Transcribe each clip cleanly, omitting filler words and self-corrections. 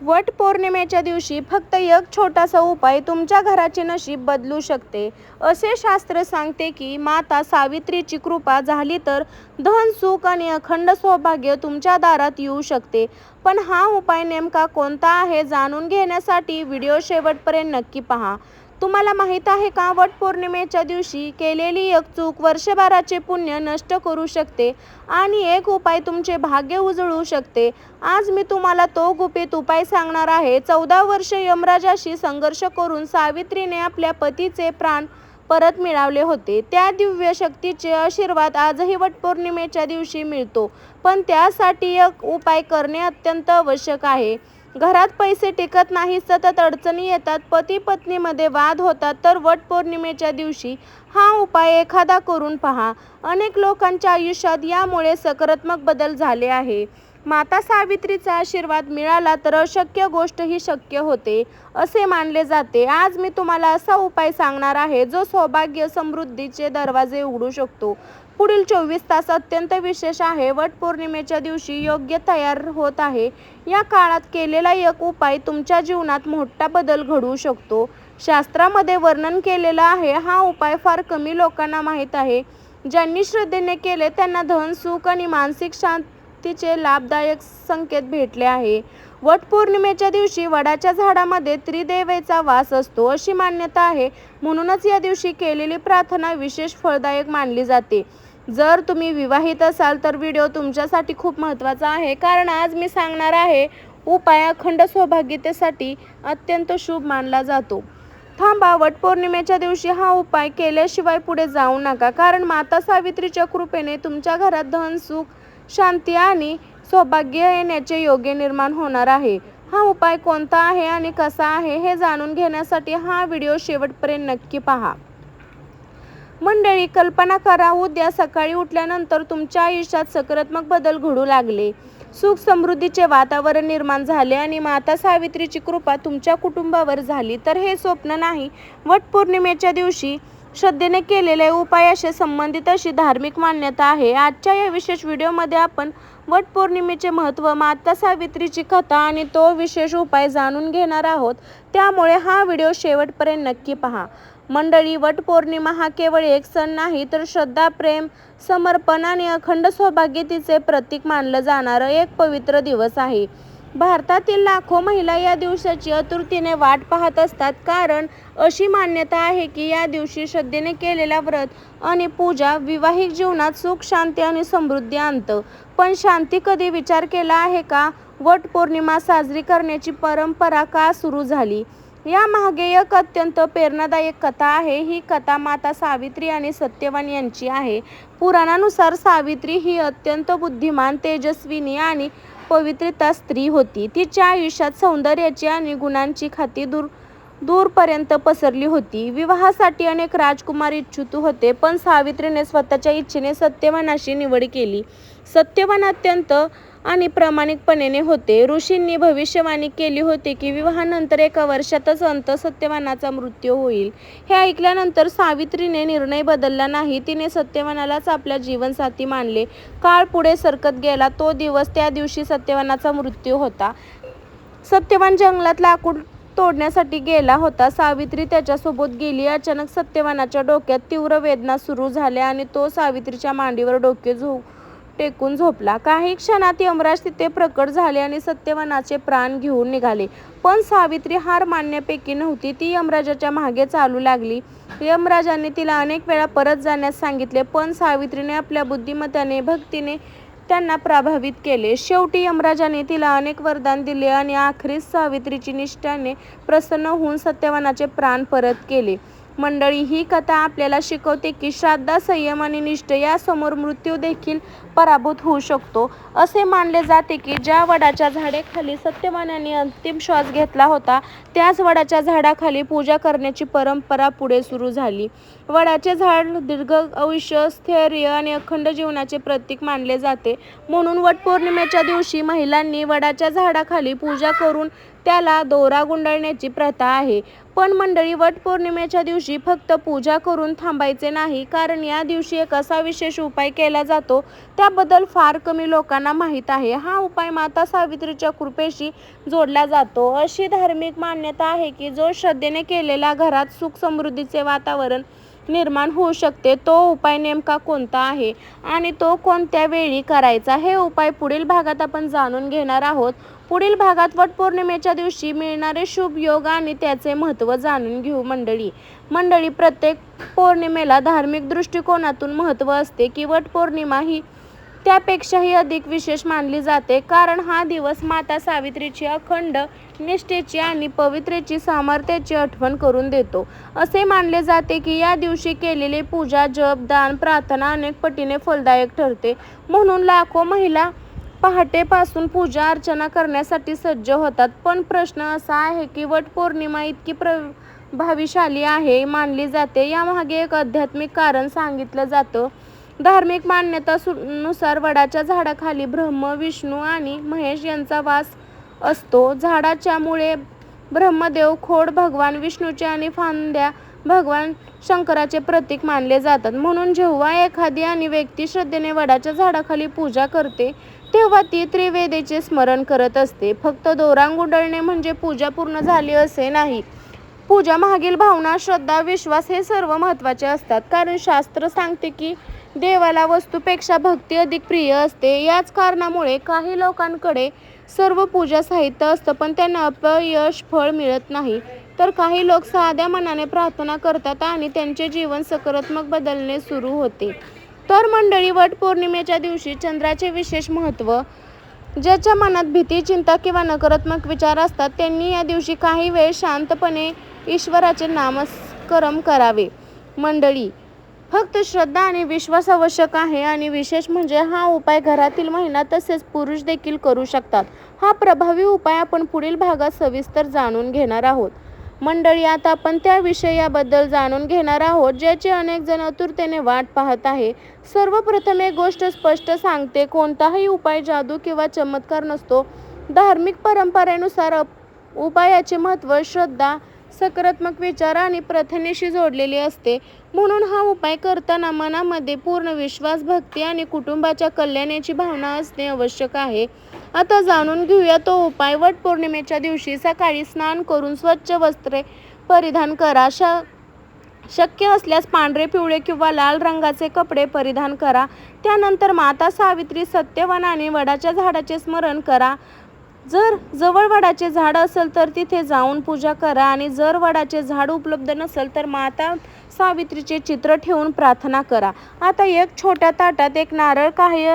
वट पौर्णिमेच्या दिवशी फक्त एक छोटासा उपाय तुमच्या घराचे नशीब बदलू शकते. असे शास्त्र सांगते की माता सावित्रीची कृपा झाली तर धन, सुख आणि अखंड सौभाग्य तुमच्या दारात येऊ शकते. पण हा उपाय नेमका कोणता आहे जाणून घेण्यासाठी व्हिडिओ शेवटपर्यंत नक्की पहा. तुम्हाला माहीत आहे का, वट पौर्णिमेच्या दिवशी केलेली एक चूक वर्षभराचे पुण्य नष्ट करू शकते आणि एक उपाय तुमचे भाग्य उजळू शकते. आज मी तुम्हाला तो गुपित उपाय सांगणार आहे. 14 वर्ष यमराजाशी संघर्ष करून सावित्रीने आपल्या पतीचे प्राण परत मिळवले होते. त्या दिव्य शक्तीचे आशीर्वाद आजही वटपौर्णिमेच्या दिवशी मिळतो. पण त्यासाठी एक उपाय करणे अत्यंत आवश्यक आहे. घरात पैसे टिकत नाही, सतत अडचणी येतात, पती पत्नीमध्ये वाद होतात, तर वटपौर्णिमेच्या दिवशी हा उपाय एखादा करून पहा. अनेक लोकांच्या आयुष्यात यामुळे सकारात्मक बदल झाले आहे. माता सावित्रीचा आशीर्वाद मिळाला तर अशक्य गोष्ट ही शक्य होते असे मानले जाते. आज मी तुम्हाला असा उपाय सांगणार आहे जो सौभाग्य समृद्धीचे दरवाजे उघडू शकतो. पुढील 24 तास अत्यंत विशेष आहे. वट पौर्णिमेच्या दिवशी योग्य तयार होत आहे. या काळात केलेला एक उपाय तुमच्या जीवनात मोठा बदल घडवू शकतो. शास्त्रामध्ये वर्णन केलेलं आहे. हा उपाय फार कमी लोकांना माहीत आहे. ज्यांनी श्रद्धेने केले त्यांना धन, सुख आणि मानसिक शांतीचे लाभदायक संकेत भेटले आहे. वट पौर्णिमेच्या दिवशी वडाच्या झाडामध्ये त्रिदेवतेचा वास असतो अशी मान्यता आहे. म्हणूनच या दिवशी केलेली प्रार्थना विशेष फळदायक मानली जाते. जर तुम्ही विवाहित असाल तर व्हिडिओ तुमच्यासाठी खूप महत्त्वाचा आहे, कारण आज मी सांगणार आहे उपाय अखंड सौभाग्यतेसाठी अत्यंत शुभ मानला जातो. थांबा, वटपौर्णिमेच्या दिवशी हा उपाय केल्याशिवाय पुढे जाऊ नका, कारण माता सावित्रीच्या कृपेने तुमच्या घरात धन, सुख, शांती आणि सौभाग्य येण्याचे योग्य निर्माण होणार आहे. हा उपाय कोणता आहे आणि कसा आहे हे जाणून घेण्यासाठी हा व्हिडिओ शेवटपर्यंत नक्की पहा. मंडळी, कल्पना करा, उद्या सकाळी उठल्यानंतर तुमच्या आयुष्यात सकारात्मक बदल घडू लागले. सुख समृद्धीचे वातावरण निर्माण झाले आणि माता सावित्रीची कृपा तुमच्या कुटुंबावर झाली. तर हे स्वप्न नाही. वट पौर्णिमेच्या दिवशी श्रद्धेने केलेल्या उपायाशी संबंधित अशी धार्मिक मान्यता आहे. आजच्या या विशेष व्हिडिओमध्ये आपण वट पौर्णिमेचे महत्त्व, माता सावित्रीची कथा आणि तो विशेष उपाय जाणून घेणार आहोत. त्यामुळे हा व्हिडिओ शेवटपर्यंत नक्की पहा. मंडळी, वट पौर्णिमा हा केवळ एक सण नाही, तर श्रद्धा, प्रेम, समर्पण आणि अखंड सौभाग्यतेचे प्रतीक मानलं जाणारं एक पवित्र दिवस आहे. भारतातील लाखो महिला या दिवसाची आतुरतेने वाट पाहत असतात, कारण अशी मान्यता आहे की या दिवशी श्रद्धेने केलेला व्रत आणि पूजा वैवाहिक जीवनात सुख, शांती आणि समृद्धी आणतं. पण शांती कधी विचार केला आहे का, वट पौर्णिमा साजरी करण्याची परंपरा का सुरू झाली? यामागे एक अत्यंत प्रेरणादायक कथा आहे. ही कथा माता सावित्री आणि सत्यवान यांची आहे. पुराणानुसार सावित्री ही अत्यंत बुद्धिमान, तेजस्विनी आणि पवित्रता स्त्री होती. तिच्या आयुष्यात सौंदर्याची आणि गुणांची ख्याती दूरपर्यंत पसरली होती. विवाहासाठी अनेक राजकुमार इच्छुक होते, पण सावित्रीने स्वतःच्या इच्छेने सत्यवानाशी निवड केली. सत्यवान अत्यंत आणि प्रामाणिकपणे होते. ऋषींनी भविष्यवाणी केली होती की विवाहानंतर 1 वर्षातच सत्यवानाचा मृत्यू होईल. हे ऐकल्यानंतर सावित्रीने निर्णय बदलला नाही. तिने सत्यवानालाच आपला जीवनसाथी मानले. काळ पुढे सरकत गेला. तो दिवस, त्या दिवशी सत्यवानाचा मृत्यू होता. सत्यवान जंगलात लाकूड तोडण्यासाठी गेला होता. सावित्री त्याच्यासोबत गेली. अचानक सत्यवानाच्या डोक्यात तीव्र वेदना सुरू झाल्या आणि तो सावित्रीच्या मांडीवर डोके टेकून झोपला. काही क्षणात यमराज तिथे प्रकट झाले आणि सत्यवानाचे प्राण घेऊन निघाले. पण सावित्री हार मानण्यापैकी नव्हती. ती यमराजाच्या मागे चालू लागली. यमराजाने तिला अनेक वेळा परत जाण्यास सांगितले, पण सावित्रीने आपल्या बुद्धिमत्तेने, भक्तीने त्यांना प्रभावित केले. शेवटी यमराजाने तिला अनेक वरदान दिले आणि अखेरीस सावित्रीची निष्ठेने प्रसन्न होऊन सत्यवानाचे प्राण परत केले. मंडळी, ही कथा आपल्याला शिकवते की श्रद्धा, संयम आणि निष्ठा यासमोर मृत्यू देखील पराभूत होऊ शकतो. असे मानले जाते की ज्या वडाच्या झाडाखाली सत्यवानाने अंतिम श्वास घेतला होता, त्याच वडाच्या झाडाखाली पूजा करण्याची परंपरा पुढे सुरू झाली. वडाचे झाड दीर्घ आयुष्य, स्थैर्य आणि अखंड जीवनाचे प्रतीक मानले जाते. म्हणून वटपौर्णिमेच्या दिवशी महिलांनी वडाच्या झाडाखाली पूजा करून त्याला दोरा गुंडाळण्याची प्रथा आहे. पण मंडळी, वटपौर्णिमेच्या दिवशी फक्त पूजा करून थांबायचे नाही, कारण या दिवशी एक असा विशेष उपाय केला जातो त्याबद्दल फार कमी लोकांना माहीत आहे. हा उपाय माता सावित्रीच्या कृपेशी जोडला जातो. अशी धार्मिक मान्यता आहे की जो श्रद्धेने केलेला घरात सुख समृद्धीचे वातावरण निर्माण होऊ शकते. तो उपाय नेमका कोणता आहे आणि तो कोणत्या वेळी करायचा, हे उपाय पुढील भागात आपण जाणून घेणार आहोत. पुढील भागात वटपौर्णिमेच्या दिवशी मिळणारे शुभ योग आणि त्याचे महत्त्व जाणून घेऊ. मंडळी, प्रत्येक पौर्णिमेला धार्मिक दृष्टिकोनातून महत्त्व असते की वटपौर्णिमा ही त्यापेक्षाही अधिक विशेष मानली जाते, कारण हा दिवस माता सावित्रीची अखंड निष्ठेची आणि पवित्रेची सामर्थ्याची आठवण करून देतो. असे मानले जाते की या दिवशी केलेले पूजा, जप, दान, प्रार्थना अनेक पटीने फलदायक ठरते. म्हणून लाखो महिला पहाटेपासून पूजा अर्चना करण्यासाठी सज्ज होतात. पण प्रश्न असा आहे की वटपौर्णिमा इतकी प्रभावशाली आहे मानली जाते, यामागे एक आध्यात्मिक कारण सांगितलं जातं. धार्मिक मान्यतानुसार वडाच्या झाडाखाली ब्रह्मा, विष्णू आणि महेश यांचा वास असतो. झाडाच्या मुळे ब्रह्मदेव, खोड भगवान विष्णूचे आणि फांद्या भगवान शंकराचे प्रतीक मानले जातात. म्हणून जेव्हा एखादी व्यक्ती श्रद्धेने वडाच्या झाडाखाली पूजा करते तेव्हा ती त्रिवेदेचे स्मरण करत असते. फक्त दोरा गुंडळणे म्हणजे पूजा पूर्ण झाली असे नाही. पूजा मागील भावना, श्रद्धा, विश्वास हे सर्व महत्त्वाचे असतात, कारण शास्त्र सांगते की देवाला वस्तूपेक्षा भक्ती अधिक प्रिय असते. याच कारणामुळे काही लोकांकडे सर्व पूजा साहित्य असतं पण त्यांना अपयश फळ मिळत नाही, तर काही लोक साध्या मनाने प्रार्थना करतात आणि त्यांचे जीवन सकारात्मक बदलणे सुरू होते. तर मंडळी, वटपौर्णिमेच्या दिवशी चंद्राचे विशेष महत्त्व. ज्याच्या मनात भीती, चिंता किंवा नकारात्मक विचार असतात त्यांनी या दिवशी काही वेळ शांतपणे ईश्वराचे नामस्मरण करावे. मंडळी, फक्त श्रद्धा आणि विश्वास आवश्यक आहे आणि विशेष म्हणजे हा उपाय घरातील महिला तसेच पुरुष देखील करू शकतात. हा प्रभावी उपाय आपण पुढील भागात सविस्तर जाणून घेणार आहोत. मंडळी, आता आपण त्या विषयाबद्दल जाणून घेणार आहोत ज्याची अनेक जण आतुरतेने वाट पाहत आहे. सर्वप्रथम एक गोष्ट स्पष्ट सांगते, कोणताही उपाय जादू किंवा चमत्कार नसतो. धार्मिक परंपरेनुसार उपायाचे महत्त्व श्रद्धा, सकारात्मक विचार आणि प्रार्थनेशी जोडलेले असते. म्हणून हा उपाय करताना मनामध्ये पूर्ण विश्वास, भक्ती आणि कुटुंबाच्या कल्याणाची भावना असणे आवश्यक आहे. आता जाणून घेऊया तो उपाय. वटपौर्णिमेच्या दिवशी सकाळी स्नान करून स्वच्छ वस्त्रे परिधान करा. शक्य असल्यास पांढरे, पिवळे किंवा लाल रंगाचे कपडे परिधान करा. त्यानंतर माता सावित्री, सत्यवान आणि वडाच्या झाडाचे स्मरण करा. जर जवळ वडाचे झाड असेल तर तिथे जाऊन पूजा करा आणि जर वडाचे झाड उपलब्ध नसेल तर माता सावित्रीचे चित्र ठेवून प्रार्थना करा. आता एक छोट्या ताटात एक नारळ, काही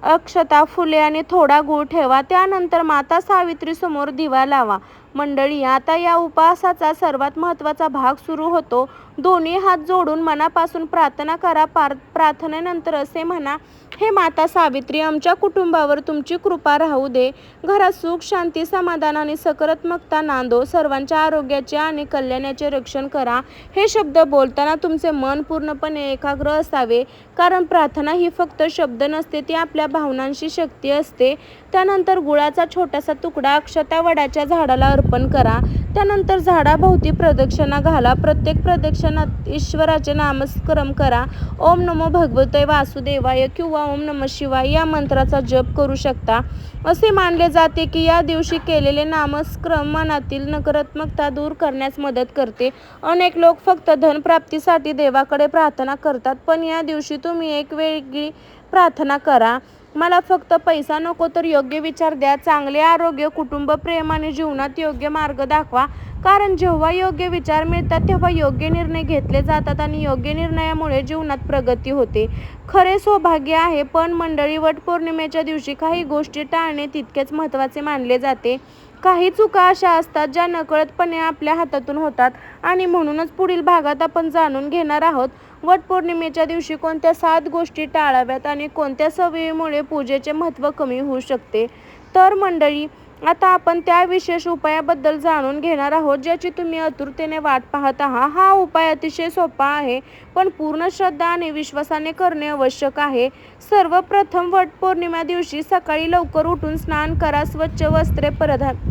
अक्षता, फुले आणि थोडा गूळ ठेवा. त्यानंतर माता सावित्री समोर दिवा लावा. मंडळी, आता या उपवासाचा सर्वात महत्त्वाचा भाग सुरू होतो. दोन्ही हात जोडून मनापासून प्रार्थना करा. प्रार्थनेनंतर असे म्हणा, हे माता सावित्री, आमच्या कुटुंबावर तुमची कृपा राहू दे. घरात सुख, शांती, समाधान आणि सकारात्मकता नांदो. सर्वांच्या आरोग्याचे आणि कल्याणाचे रक्षण करा. हे शब्द बोलताना तुमचे मन पूर्णपणे एकाग्र असावे, कारण प्रार्थना ही फक्त शब्द नसते, ती आपल्या भावनांची शक्ती असते. त्यानंतर गुळाचा छोटासा तुकडा अक्षता वडाच्या झाडाला अर्पण करा. त्यानंतर झाडाभोवती प्रदक्षिणा घाला. प्रत्येक प्रदक्षिणात ईश्वराचे नामस्मरण करा. ओम नमो भगवते वासुदेवाय किंवा ओम नमः शिवाय या मंत्राचा जप करू शकता. असे मानले जाते की या दिवशी केलेले नामस्मरण मनातील नकारात्मकता दूर करण्यास मदत करते. अनेक लोक फक्त धनप्राप्तीसाठी देवाकडे प्रार्थना करतात, पण या दिवशी तुम्ही एक वेगळी प्रार्थना करा. मला फक्त पैसा नको, तर योग्य विचार द्या, चांगले आरोग्य, कुटुंब, प्रेम आणि जीवनात योग्य मार्ग दाखवा. कारण जेव्हा योग्य विचार मिळतात तेव्हा योग्य निर्णय घेतले जातात आणि योग्य निर्णयामुळे जीवनात प्रगती होते. खरे सौभाग्य आहे. पण मंडळी, वटपौर्णिमेच्या दिवशी काही गोष्टी टाळणे तितकेच महत्त्वाचे मानले जाते. काही चुका अशा असतात ज्या नकळतपणे आपल्या हातातून होतात आणि म्हणूनच पुढील भागात आपण जाणून घेणार आहोत वटपौर्णिमेच्या दिवशी कोणत्या 7 गोष्टी टाळाव्यात आणि कोणत्या सवयीमुळे पूजेचे महत्त्व कमी होऊ शकते. तर मंडळी, आता आपण त्या विशेष उपायाबद्दल जाणून घेणार आहोत ज्याची तुम्ही आतुरतेने वाट पाहत आहात. हा उपाय अतिशय सोपा आहे, पण पूर्ण श्रद्धा आणि विश्वासाने करणे आवश्यक आहे. सर्वप्रथम वटपौर्णिमा दिवशी सकाळी लवकर उठून स्नान करा. स्वच्छ वस्त्रे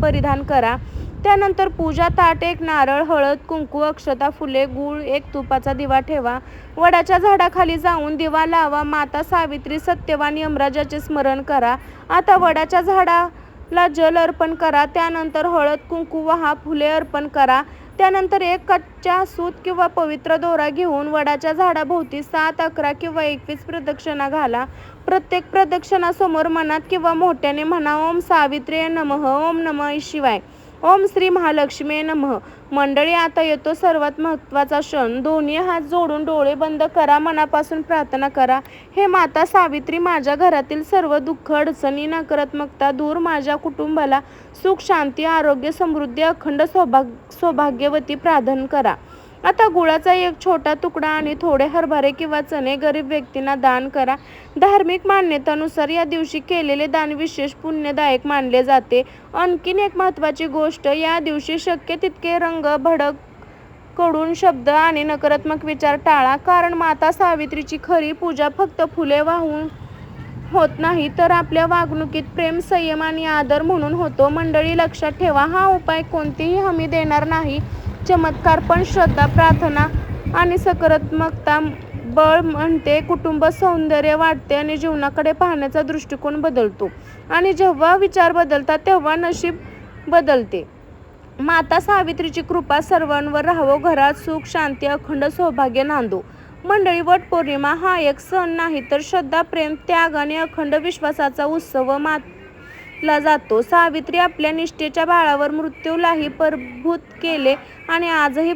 परिधान करा. त्यानंतर पूजा ताट, एक नारळ, हळद, कुंकू, अक्षता, फुले, गूळ, एक तुपाचा दिवा ठेवा. वडाच्या झाडाखाली जाऊन दिवा लावा. माता सावित्री, सत्यवान यमराजाचे स्मरण करा. आता वडाच्या झाडाला जल अर्पण करा. त्यानंतर हळद कुंकू वाहा, फुले अर्पण करा. त्यानंतर एक कच्चा सूत किंवा पवित्र दोरा घेऊन वडाच्या झाडाभोवती 7, 11 किंवा 21 प्रदक्षिणा घाला. प्रत्येक प्रदक्षिणासमोर मनात किंवा मोठ्याने म्हणा, ओम सावित्र्ये नमः, ओम नमः शिवाय, ओम श्री महालक्ष्मी नमः. मंडळी, आता येतो सर्वात महत्त्वाचा क्षण. दोन्ही हात जोडून डोळे बंद करा. मनापासून प्रार्थना करा. हे माता सावित्री, माझ्या घरातील सर्व दुःख, अडचणी, नकारात्मकता दूर, माझ्या कुटुंबाला सुख, शांती, आरोग्य, समृद्धी, अखंड सौभाग्यवती प्रदान करा. आता गुळाचा एक छोटा तुकडा आणि थोडे हरभरे किंवा चणे गरीब व्यक्तींना दान करा. धार्मिक मान्यतेनुसार या दिवशी केलेले दान विशेष पुण्यदायक मानले जाते. आणखीन एक महत्त्वाची गोष्ट, या दिवशी शक्य तितके रंग, भडक, कडून शब्द आणि नकारात्मक विचार टाळा. कारण माता सावित्रीची खरी पूजा फक्त फुले वाहून होत नाही, तर आपल्या वागणुकीत प्रेम, संयम आणि आदर म्हणून होतो. मंडळी, लक्षात ठेवा, हा उपाय कोणतीही हमी देणार नाही. चमत्कार, पण श्रद्धा, प्रार्थना आणि सकारात्मकता बळ म्हणते. कुटुंब सौंदर्य वाढते आणि जीवनाकडे पाहण्याचा दृष्टिकोन बदलतो. आणि जेव्हा विचार बदलतात तेव्हा नशीब बदलते. माता सावित्रीची कृपा सर्वांवर राहावो. घरात सुख, शांती, अखंड सौभाग्य नांदो. मंडळी, वटपौर्णिमा हा एक सण नाही, तर श्रद्धा, प्रेम, त्याग आणि अखंड विश्वासाचा उत्सव मानला जातो. सावित्री आपल्या निष्ठेच्या बळावर मृत्यूलाही पराभूत केले आणि आजही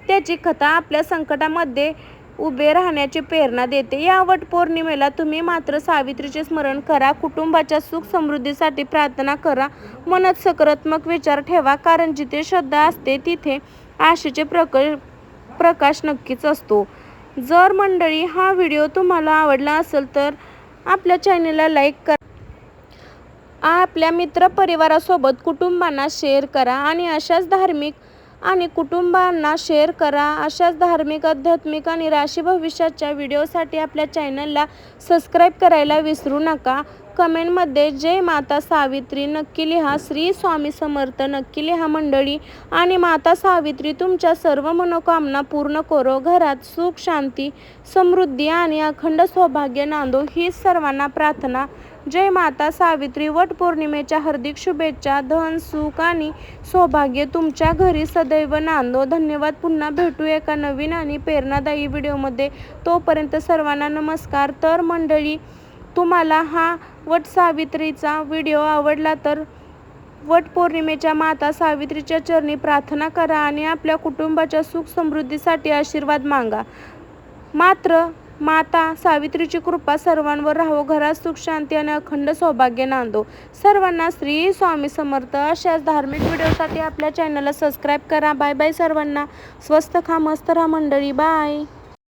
त्याची कथा आपल्या संकटामध्ये उभे राहण्याची प्रेरणा देते. या वटपौर्णिमेला तुम्ही मात्र सावित्रीचे स्मरण करा. कुटुंबाच्या सुख समृद्धीसाठी प्रार्थना करा. मनात सकारात्मक विचार ठेवा, कारण जिथे श्रद्धा असते तिथे आशेचे प्रकाश नक्कीच असतो. जर मंडळी हा व्हिडिओ तुम्हाला आवडला असेल तर आपल्या चॅनलला लाईक करा. आपल्या मित्रपरिवारासोबत कुटुंबांना शेअर करा आणि अशाच धार्मिक आध्यात्मिक आणि राशी भविष्याच्या व्हिडिओसाठी आपल्या चॅनलला सबस्क्राईब करायला विसरू नका. कमेंटमध्ये जय माता सावित्री नक्की लिहा. श्री स्वामी समर्थ नक्की लिहा मंडळी. आणि माता सावित्री तुमच्या सर्व मनोकामना पूर्ण करो. घरात सुख, शांती, समृद्धी आणि अखंड सौभाग्य नांदो, ही सर्वांना प्रार्थना. जय माता सावित्री. वटपौर्णिमेच्या हार्दिक शुभेच्छा. धन, सुख आणि सौभाग्य तुमच्या घरी सदैव नांदो. धन्यवाद. पुन्हा भेटू एका नवीन आणि प्रेरणादायी व्हिडिओमध्ये. तोपर्यंत सर्वांना नमस्कार. तर मंडळी, तुम्हाला हा वटसावित्रीचा व्हिडिओ आवडला तर वटपौर्णिमेच्या माता सावित्रीच्या चरणी प्रार्थना करा आणि आपल्या कुटुंबाच्या सुख समृद्धीसाठी आशीर्वाद मागा. मात्र माता सावित्रीची कृपा सर्वांवर राहो. घरात सुख, शांती आणि अखंड सौभाग्य नांदो. सर्वांना श्री स्वामी समर्थ. अशाच धार्मिक व्हिडिओसाठी आपल्या चॅनलला सबस्क्राईब करा. बाय बाय सर्वांना. स्वस्त खा, मस्त राहा मंडळी. बाय.